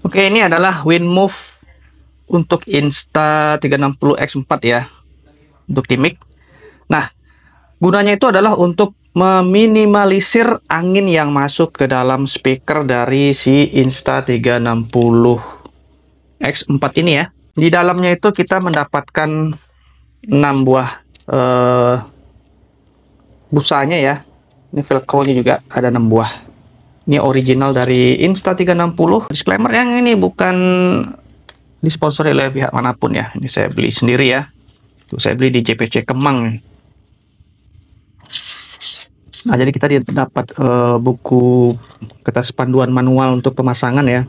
Oke, ini adalah WinMove untuk Insta360X4 ya, untuk di mic. Nah, gunanya itu adalah untuk meminimalisir angin yang masuk ke dalam speaker dari si Insta360X4 ini ya. Di dalamnya itu kita mendapatkan 6 buah busanya ya. Ini velcro-nya juga ada 6 buah. Ini original dari Insta360. Disclaimer, yang ini bukan disponsori oleh pihak manapun ya. Ini saya beli sendiri ya. Tuh, saya beli di JPC Kemang. Nah, jadi kita dapat buku kertas panduan manual untuk pemasangan ya.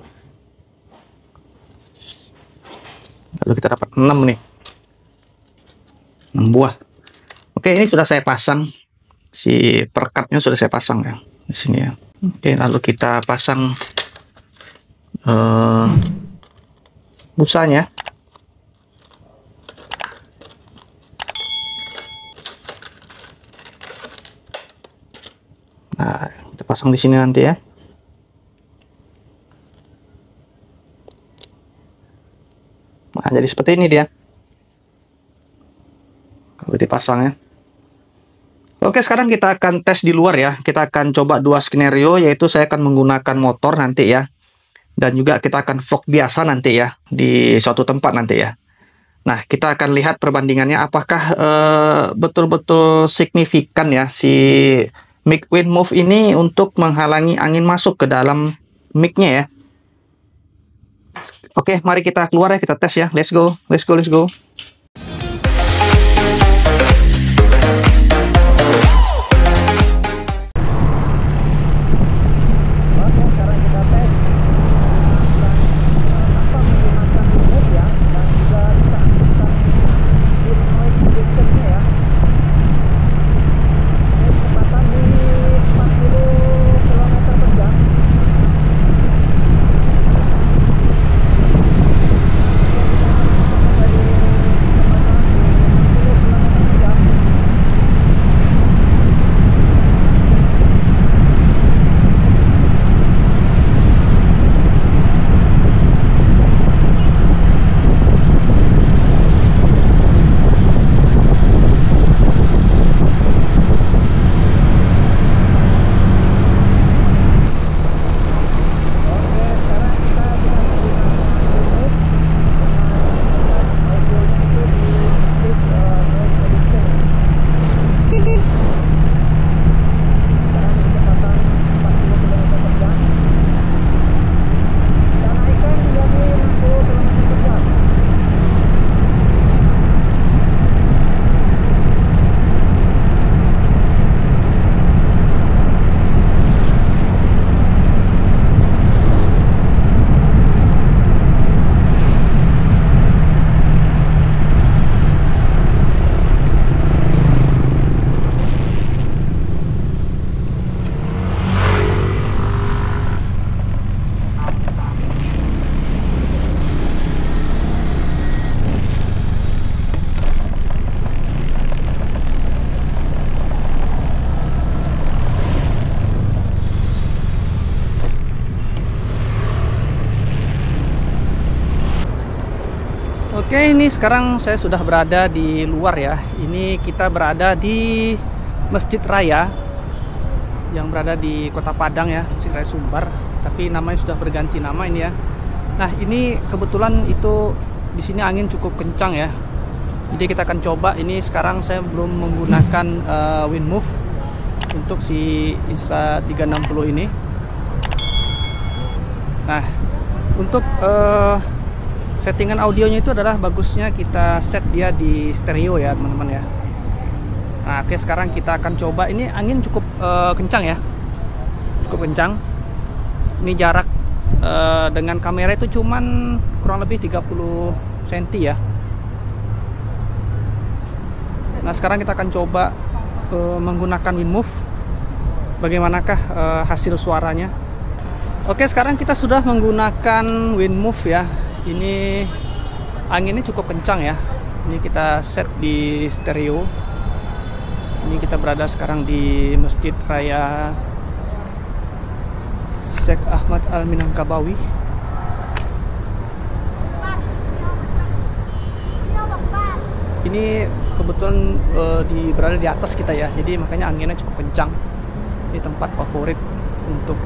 Lalu kita dapat 6 nih. 6 buah. Oke, ini sudah saya pasang. Si perekatnya sudah saya pasang ya di sini ya. Oke, lalu kita pasang busanya. Nah, kita pasang di sini nanti ya. Nah, jadi seperti ini dia. Kalau dipasang ya. Oke, sekarang kita akan tes di luar ya. Kita akan coba 2 skenario, yaitu saya akan menggunakan motor nanti ya. Dan juga kita akan vlog biasa nanti ya, di suatu tempat nanti ya. Nah, kita akan lihat perbandingannya apakah betul-betul signifikan ya si mic WinMove ini untuk menghalangi angin masuk ke dalam mic-nya ya. Oke, mari kita keluar ya, kita tes ya. Let's go, let's go, let's go. Oke, ini sekarang saya sudah berada di luar ya. Ini kita berada di Masjid Raya yang berada di Kota Padang ya, Masjid Raya Sumbar. Tapi namanya sudah berganti nama ini ya. Nah, ini kebetulan itu di sini angin cukup kencang ya. Jadi kita akan coba. Ini sekarang saya belum menggunakan WinMove untuk si Insta360 ini. Nah, untuk settingan audionya itu adalah bagusnya kita set dia di stereo ya teman-teman ya. Nah, oke, sekarang kita akan coba. Ini angin cukup kencang ya, cukup kencang. Ini jarak dengan kamera itu cuman kurang lebih 30 cm ya. Nah, sekarang kita akan coba menggunakan WinMove. Bagaimanakah hasil suaranya? Oke, sekarang kita sudah menggunakan WinMove ya. Ini anginnya cukup kencang ya. Ini kita set di stereo. Ini kita berada sekarang di Masjid Raya Syekh Ahmad Al Minangkabawi. Ini kebetulan berada di atas kita ya, jadi makanya anginnya cukup kencang. Ini tempat favorit untuk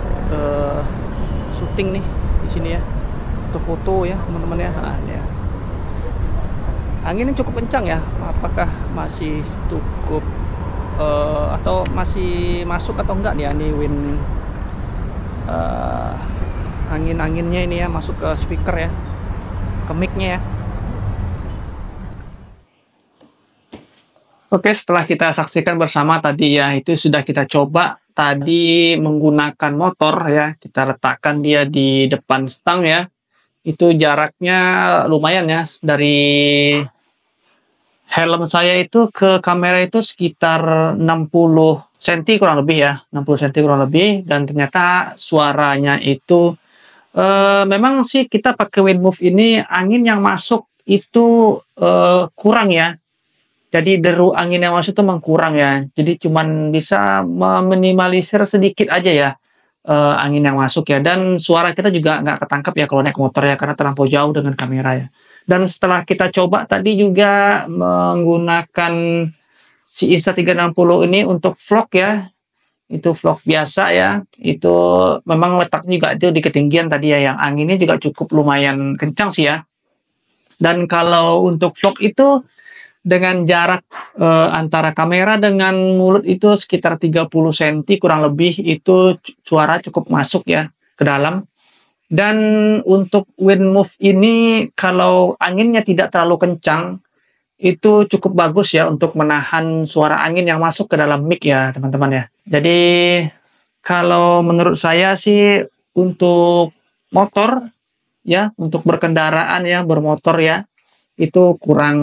syuting nih di sini ya, foto-foto ya teman-teman ya. Nah, ini ya. Anginnya cukup kencang ya. Apakah masih cukup atau masih masuk atau enggak nih ya, ini wind angin-anginnya ini ya masuk ke speaker ya, ke mic-nya ya. Oke, setelah kita saksikan bersama tadi ya, itu sudah kita coba tadi menggunakan motor ya. Kita letakkan dia di depan stang ya. Itu jaraknya lumayan ya, dari helm saya itu ke kamera itu sekitar 60 cm kurang lebih ya, 60 cm kurang lebih. Dan ternyata suaranya itu memang sih kita pakai Winmove ini angin yang masuk itu kurang ya. Jadi deru angin yang masuk itu mengkurang ya. Jadi cuman bisa meminimalisir sedikit aja ya angin yang masuk ya. Dan suara kita juga nggak ketangkap ya kalau naik motor ya, karena terlampau jauh dengan kamera ya. Dan setelah kita coba tadi juga menggunakan si Insta360 ini untuk vlog ya. Itu vlog biasa ya. Itu memang letaknya juga itu di ketinggian tadi ya. Yang anginnya juga cukup lumayan kencang sih ya. Dan kalau untuk vlog itu dengan jarak antara kamera dengan mulut itu sekitar 30 cm kurang lebih, itu suara cukup masuk ya ke dalam. Dan untuk Winmove ini kalau anginnya tidak terlalu kencang, itu cukup bagus ya untuk menahan suara angin yang masuk ke dalam mic ya teman-teman ya. Jadi kalau menurut saya sih untuk motor ya, untuk berkendaraan ya, bermotor ya, itu kurang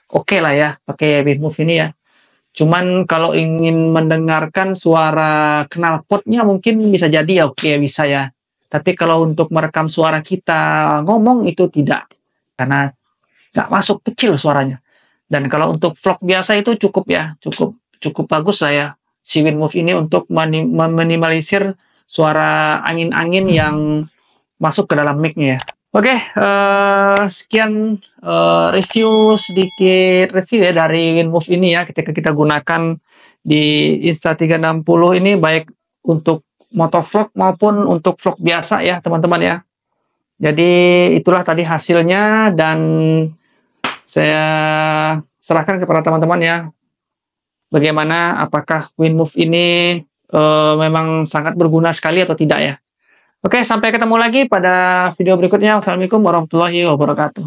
oke lah ya pakai Winmove ini ya. Cuman kalau ingin mendengarkan suara knalpotnya mungkin bisa jadi ya, oke bisa ya. Tapi kalau untuk merekam suara kita ngomong itu tidak, karena nggak masuk, kecil suaranya. Dan kalau untuk vlog biasa itu cukup ya, cukup bagus lah ya si Winmove ini untuk meminimalisir suara angin-angin yang masuk ke dalam mic-nya ya. Oke, sekian sedikit review ya dari Winmove ini ya, ketika kita gunakan di Insta360 ini, baik untuk motovlog maupun untuk vlog biasa ya teman-teman ya. Jadi itulah tadi hasilnya, dan saya serahkan kepada teman-teman ya, bagaimana, apakah Winmove ini memang sangat berguna sekali atau tidak ya. Oke, sampai ketemu lagi pada video berikutnya. Wassalamualaikum warahmatullahi wabarakatuh.